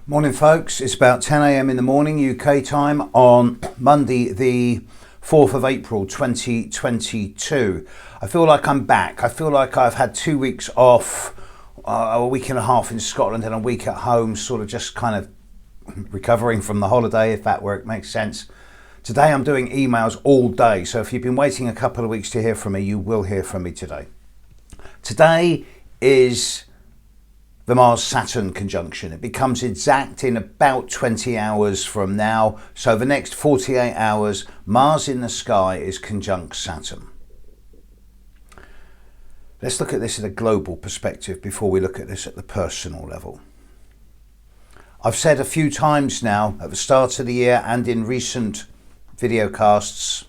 Morning folks, it's about 10 a.m. in the morning UK time on Monday the 4th of April 2022. I feel like I'm back. I feel like I've had 2 weeks off, a week and a half in Scotland and a week at home, sort of just kind of recovering from the holiday, if that work makes sense. Today I'm doing emails all day, so if you've been waiting a couple of weeks to hear from me, you will hear from me today. Today is the Mars-Saturn conjunction. It becomes exact in about 20 hours from now. So the next 48 hours, Mars in the sky is conjunct Saturn. Let's look at this at a global perspective before we look at this at the personal level. I've said a few times now at the start of the year and in recent videocasts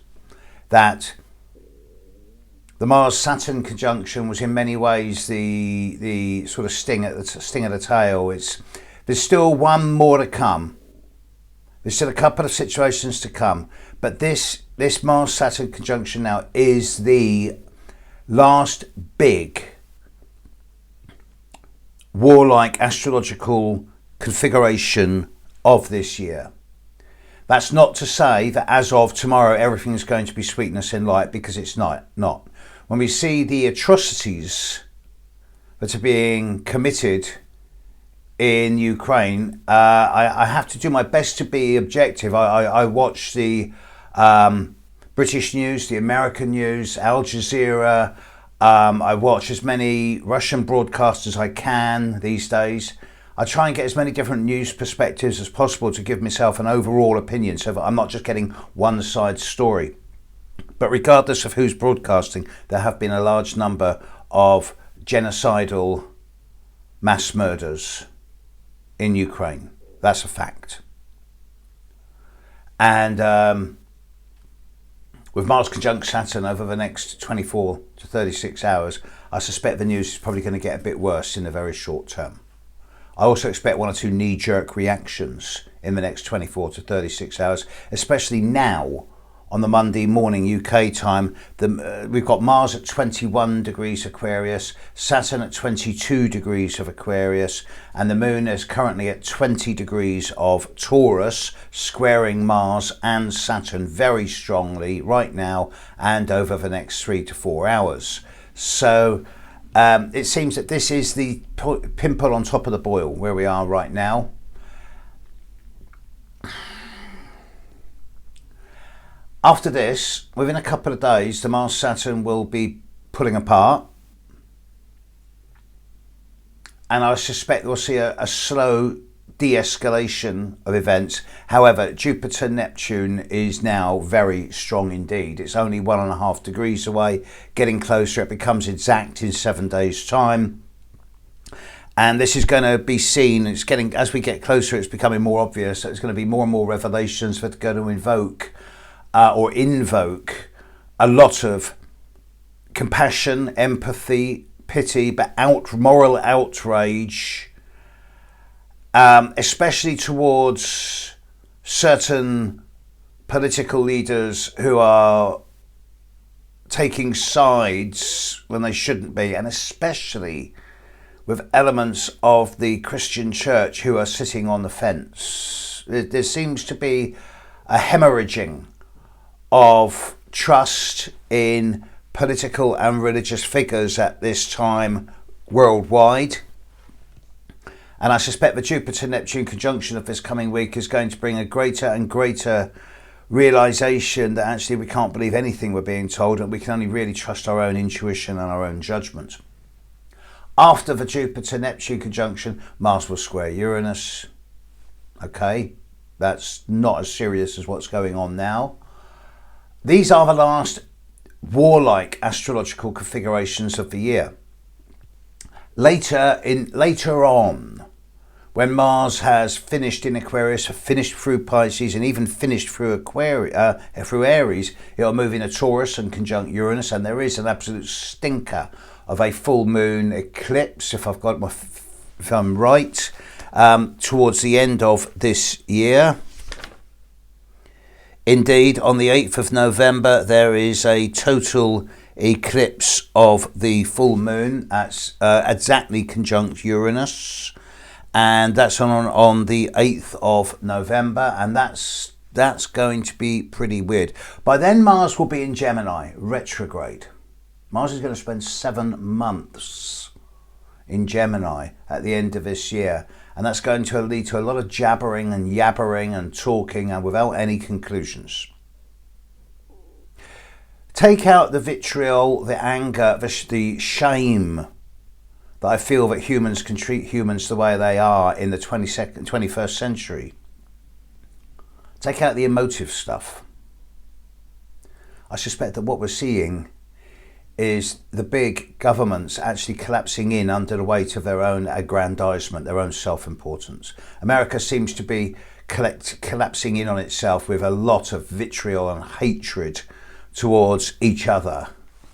that the Mars-Saturn conjunction was in many ways the sort of sting of the tail. There's still one more to come. There's still a couple of situations to come. But this Mars-Saturn conjunction now is the last big warlike astrological configuration of this year. That's not to say that as of tomorrow everything is going to be sweetness and light, because it's not. When we see the atrocities that are being committed in Ukraine, I have to do my best to be objective. I watch the British news, the American news, Al Jazeera. I watch as many Russian broadcasts as I can these days. I try and get as many different news perspectives as possible to give myself an overall opinion, so that I'm not just getting one side story. But regardless of who's broadcasting, there have been a large number of genocidal mass murders in Ukraine. That's a fact. And with Mars conjunct Saturn over the next 24 to 36 hours, I suspect the news is probably going to get a bit worse in the very short term. I also expect one or two knee-jerk reactions in the next 24 to 36 hours, especially now on the Monday morning UK time. We've got Mars at 21 degrees Aquarius, Saturn at 22 degrees of Aquarius, and the Moon is currently at 20 degrees of Taurus, squaring Mars and Saturn very strongly right now and over the next 3 to 4 hours. So it seems that this is the pimple on top of the boil where we are right now. After this, within a couple of days, the Mars-Saturn will be pulling apart. And I suspect we'll see a slow de-escalation of events. However, Jupiter-Neptune is now very strong indeed. It's only 1.5 degrees away, getting closer. It becomes exact in 7 days' time. And this is going to be seen, as we get closer, it's becoming more obvious that there's going to be more and more revelations that are going to invoke a lot of compassion, empathy, pity, but moral outrage, especially towards certain political leaders who are taking sides when they shouldn't be, and especially with elements of the Christian church who are sitting on the fence. There seems to be a hemorrhaging of trust in political and religious figures at this time worldwide. And I suspect the Jupiter-Neptune conjunction of this coming week is going to bring a greater and greater realization that actually we can't believe anything we're being told, and we can only really trust our own intuition and our own judgment. After the Jupiter-Neptune conjunction, Mars will square Uranus. Okay, that's not as serious as what's going on now. These are the last warlike astrological configurations of the year. Later on, when Mars has finished in Aquarius, finished through Pisces, and even finished through Aries, it'll move into Taurus and conjunct Uranus, and there is an absolute stinker of a full moon eclipse, if I'm right, towards the end of this year. Indeed, on the 8th of November, there is a total eclipse of the full moon at exactly conjunct Uranus. and that's on the 8th of November, and that's going to be pretty weird. By then, Mars will be in Gemini, retrograde. Mars is going to spend 7 months in Gemini at the end of this year, and that's going to lead to a lot of jabbering and yabbering and talking, and without any conclusions. Take out the vitriol, the anger, the shame that I feel that humans can treat humans the way they are in the 21st century. Take out the emotive stuff. I suspect that what we're seeing is the big governments actually collapsing in under the weight of their own aggrandizement, their own self-importance. America seems to be collapsing in on itself with a lot of vitriol and hatred towards each other.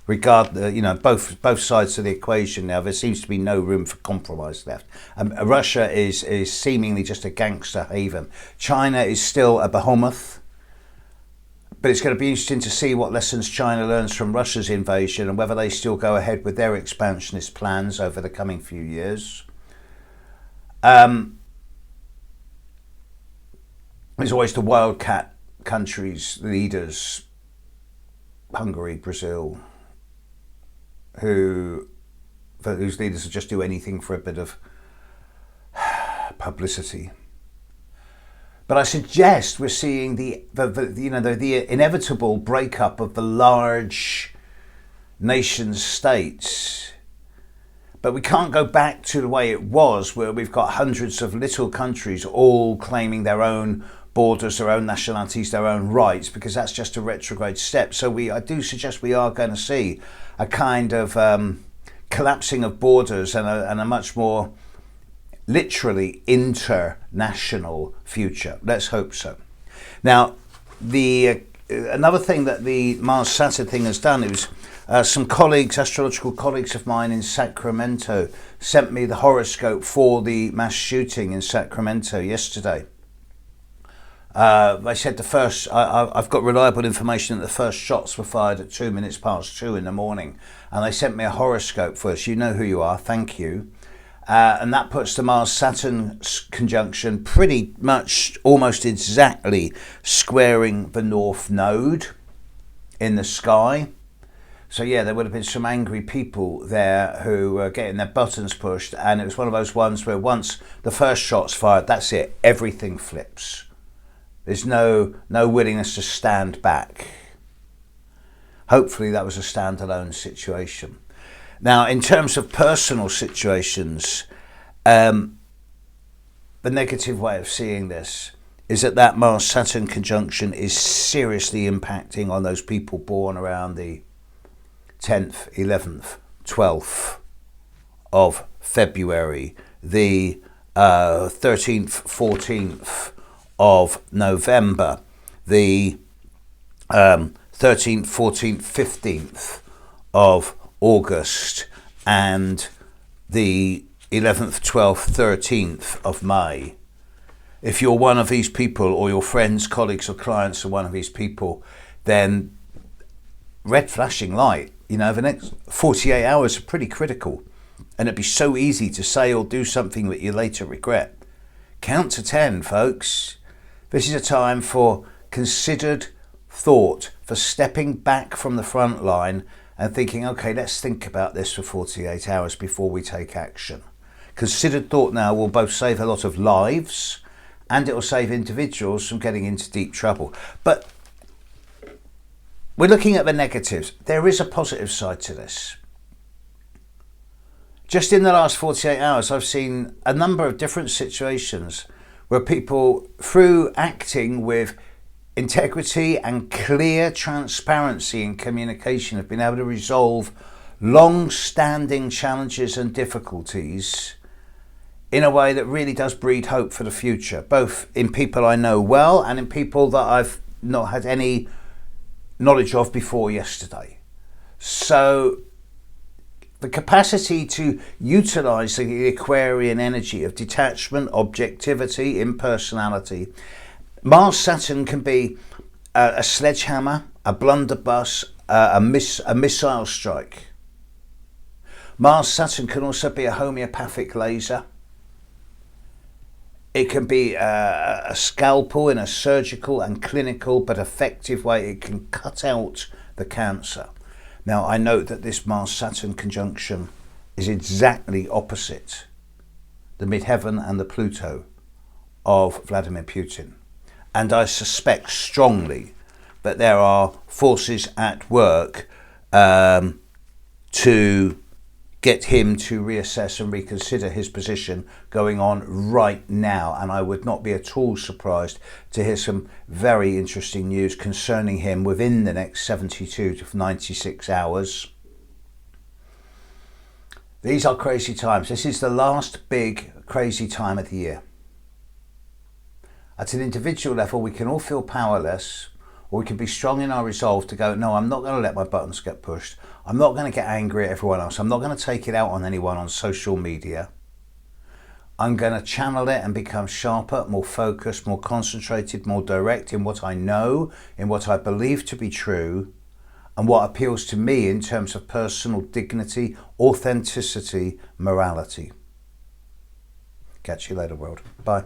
Both sides of the equation now, there seems to be no room for compromise left. Russia is seemingly just a gangster haven. China is still a behemoth. But it's going to be interesting to see what lessons China learns from Russia's invasion and whether they still go ahead with their expansionist plans over the coming few years. There's always the wildcat countries, leaders, Hungary, Brazil, whose leaders will just do anything for a bit of publicity. But I suggest we're seeing the inevitable breakup of the large nation states. But we can't go back to the way it was, where we've got hundreds of little countries all claiming their own borders, their own nationalities, their own rights, because that's just a retrograde step. So I do suggest we are going to see a kind of collapsing of borders and a much more literally international future. Let's hope so. Now, another thing that the Mars-Saturn thing has done is some astrological colleagues of mine in Sacramento, sent me the horoscope for the mass shooting in Sacramento yesterday. They said I've got reliable information that the first shots were fired at 2 minutes past 2 in the morning, and they sent me a horoscope for us. You know who you are, thank you. And that puts the Mars-Saturn conjunction pretty much almost exactly squaring the North Node in the sky. So yeah, there would have been some angry people there who were getting their buttons pushed, and it was one of those ones where once the first shot's fired, that's it, everything flips. There's no willingness to stand back. Hopefully that was a standalone situation. Now, in terms of personal situations, the negative way of seeing this is that Mars-Saturn conjunction is seriously impacting on those people born around the 10th, 11th, 12th of February, the 13th, 14th of November, the 13th, 14th, 15th of August, and the 11th, 12th, 13th of May. If you're one of these people, or your friends, colleagues or clients are one of these people, then red flashing light. The next 48 hours are pretty critical, and it'd be so easy to say or do something that you later regret. Count to 10, folks. This is a time for considered thought, for stepping back from the front line and thinking, okay, let's think about this for 48 hours before we take action. Considered thought now will both save a lot of lives, and it will save individuals from getting into deep trouble. But we're looking at the negatives. There is a positive side to this. Just in the last 48 hours, I've seen a number of different situations where people, through acting with integrity and clear transparency in communication, have been able to resolve long-standing challenges and difficulties in a way that really does breed hope for the future, both in people I know well and in people that I've not had any knowledge of before yesterday. So the capacity to utilize the Aquarian energy of detachment, objectivity, impersonality. Mars-Saturn can be a sledgehammer, a blunderbuss, a missile strike. Mars-Saturn can also be a homeopathic laser. It can be a scalpel in a surgical and clinical but effective way. It can cut out the cancer. Now, I note that this Mars-Saturn conjunction is exactly opposite the midheaven and the Pluto of Vladimir Putin. And I suspect strongly that there are forces at work to get him to reassess and reconsider his position going on right now. And I would not be at all surprised to hear some very interesting news concerning him within the next 72 to 96 hours. These are crazy times. This is the last big crazy time of the year. At an individual level, we can all feel powerless, or we can be strong in our resolve to go, no, I'm not going to let my buttons get pushed. I'm not going to get angry at everyone else. I'm not going to take it out on anyone on social media. I'm going to channel it and become sharper, more focused, more concentrated, more direct in what I know, in what I believe to be true, and what appeals to me in terms of personal dignity, authenticity, morality. Catch you later, world. Bye.